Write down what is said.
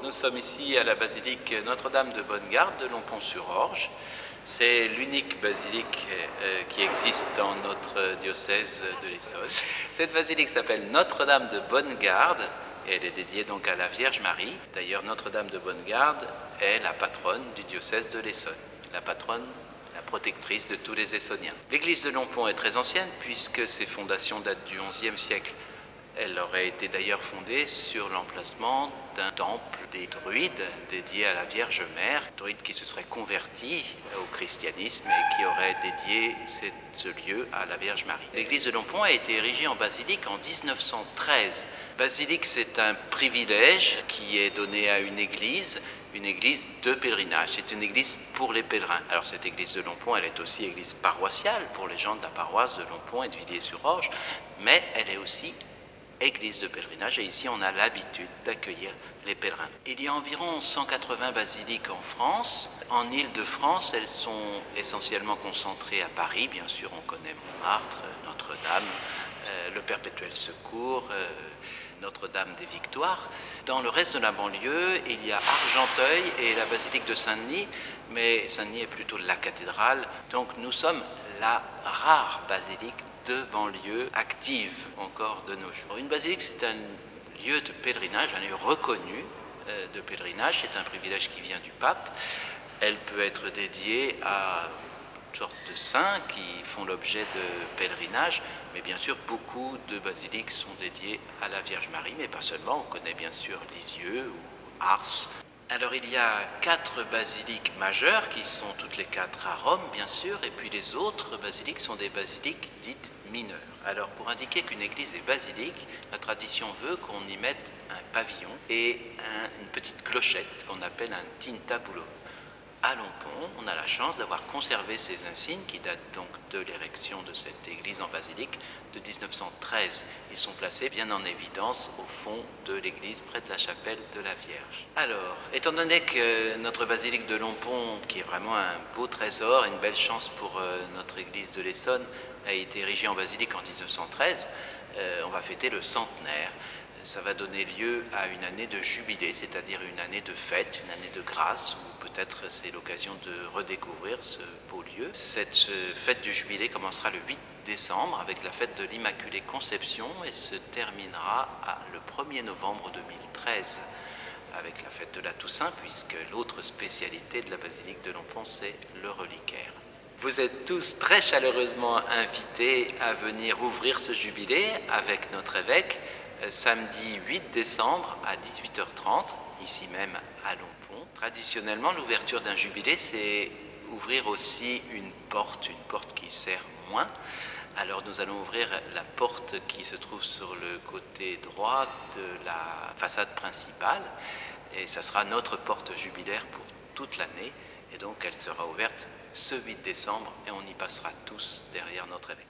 Nous sommes ici à la basilique Notre-Dame de Bonne-Garde de Lompont-sur-Orge. C'est l'unique basilique qui existe dans notre diocèse de l'Essonne. Cette basilique s'appelle Notre-Dame de Bonne-Garde et elle est dédiée donc à la Vierge Marie. D'ailleurs, Notre-Dame de Bonne-Garde est la patronne du diocèse de l'Essonne, la patronne, la protectrice de tous les Essonniens. L'église de Lompont est très ancienne puisque ses fondations datent du XIe siècle. Elle aurait été d'ailleurs fondée sur l'emplacement d'un temple des druides dédié à la Vierge Mère, druide qui se serait converti au christianisme et qui aurait dédié ce lieu à la Vierge Marie. L'église de Lompont a été érigée en basilique en 1913. Basilique, c'est un privilège qui est donné à une église de pèlerinage. C'est une église pour les pèlerins. Alors cette église de Lompont, elle est aussi église paroissiale pour les gens de la paroisse de Lompont et de Villiers-sur-Orge, mais elle est aussi église de pèlerinage, et ici on a l'habitude d'accueillir les pèlerins. Il y a environ 180 basiliques en France. En Île-de-France, elles sont essentiellement concentrées à Paris. Bien sûr, on connaît Montmartre, Notre-Dame, le Perpétuel Secours, Notre-Dame des Victoires. Dans le reste de la banlieue, il y a Argenteuil et la basilique de Saint-Denis, mais Saint-Denis est plutôt la cathédrale. Donc nous sommes la rare basilique de banlieue active encore de nos jours. Une basilique, c'est un lieu de pèlerinage, un lieu reconnu de pèlerinage. C'est un privilège qui vient du pape. Elle peut être dédiée à toutes sortes de saints qui font l'objet de pèlerinage, mais bien sûr beaucoup de basiliques sont dédiées à la Vierge Marie, mais pas seulement. On connaît bien sûr Lisieux ou Ars. Alors il y a 4 basiliques majeures qui sont toutes les 4 à Rome, bien sûr, et puis les autres basiliques sont des basiliques dites mineures. Alors pour indiquer qu'une église est basilique, la tradition veut qu'on y mette un pavillon et une petite clochette qu'on appelle un tintabulo. À Lompont, on a la chance d'avoir conservé ces insignes qui datent donc de l'érection de cette église en basilique de 1913. Ils sont placés bien en évidence au fond de l'église, près de la chapelle de la Vierge. Alors, étant donné que notre basilique de Lompont, qui est vraiment un beau trésor, une belle chance pour notre église de l'Essonne, a été érigée en basilique en 1913, on va fêter le centenaire. Ça va donner lieu à une année de jubilé, c'est-à-dire une année de fête, une année de grâce, où peut-être c'est l'occasion de redécouvrir ce beau lieu. Cette fête du jubilé commencera le 8 décembre avec la fête de l'Immaculée Conception et se terminera le 1er novembre 2013 avec la fête de la Toussaint, puisque l'autre spécialité de la basilique de Lompont, c'est le reliquaire. Vous êtes tous très chaleureusement invités à venir ouvrir ce jubilé avec notre évêque samedi 8 décembre à 18h30, ici même à Lompont. Traditionnellement, l'ouverture d'un jubilé, c'est ouvrir aussi une porte qui sert moins. Alors nous allons ouvrir la porte qui se trouve sur le côté droit de la façade principale, et ça sera notre porte jubilaire pour toute l'année, et donc elle sera ouverte ce 8 décembre et on y passera tous derrière notre évêque.